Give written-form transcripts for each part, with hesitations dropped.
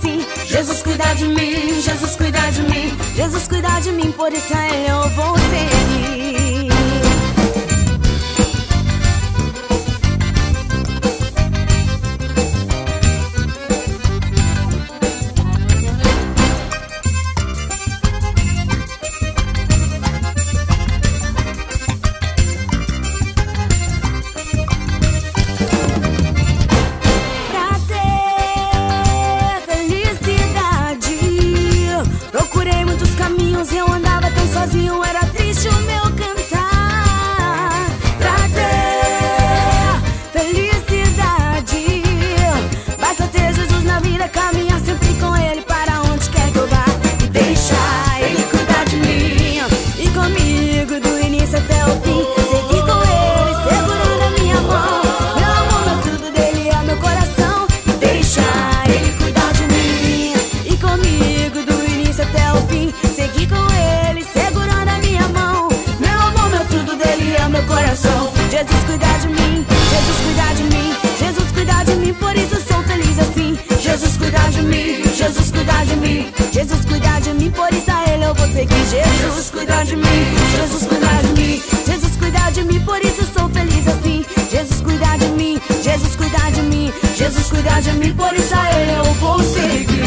assim: Jesus cuida de mim, Jesus cuida de mim, Jesus cuida de mim, por isso a Ele eu vou seguir. Eu andava tão sozinho, era triste o meu cantar. Pra ter felicidade, basta ter Jesus na vida, caminhar sempre com Ele para onde quer que eu vá. E deixar Ele cuidar de mim, e comigo do início até o fim. Seguir com Ele, segurando a minha mão. Meu amor, meu tudo dele é meu coração. E deixar Ele cuidar de mim, e comigo do início até o fim. Seguir com Ele, segurando a minha mão. Meu amor, meu tudo dele é meu coração. Jesus cuida de mim, Jesus cuida de mim, Jesus cuida de mim, por isso sou feliz assim. Jesus cuida de mim, Jesus cuida de mim, Jesus cuida de mim, por isso a Ele eu vou seguir. Jesus cuida de mim, Jesus cuida de mim, Jesus cuida de mim, por isso sou feliz assim. Jesus cuida de mim, Jesus cuida de mim, Jesus cuida de mim, por isso a Ele eu vou seguir.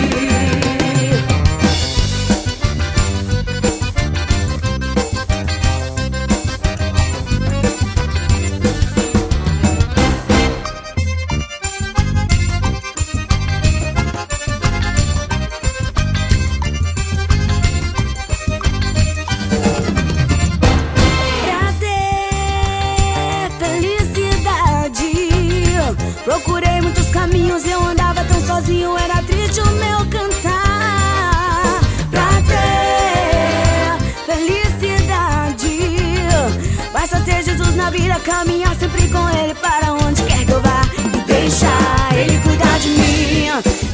Procurei muitos caminhos, eu andava tão sozinho, era triste o meu cantar. Pra ter felicidade, basta ter Jesus na vida, caminhar sempre com Ele para onde quer que eu vá. E deixar Ele cuidar de mim,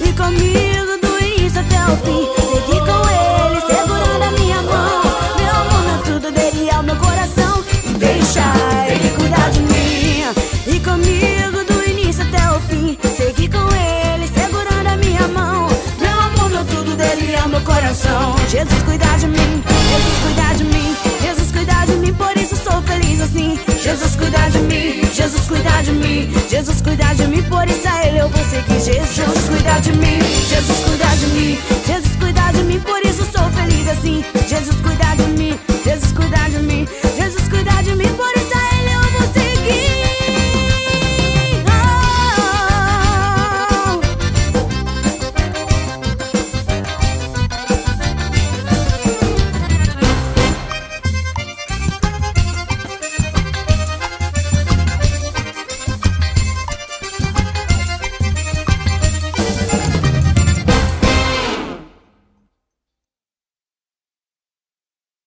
e comigo do início até o fim. Seguir com Ele, segurando a minha mão. Meu amor, meu tudo dele é o meu coração. E deixar Ele cuidar de mim, e comigo do início até o fim. Seguir com Ele, segurando a minha mão. Meu amor, meu tudo dele é o meu coração. Jesus cuida de mim, Jesus cuida de mim, Jesus cuida de mim, por isso sou feliz assim. Jesus cuida de mim, Jesus cuida de mim, Jesus cuida de mim, por isso a Ele eu vou seguir. Jesus cuida de mim, Jesus cuida de mim, Jesus cuida de mim, por isso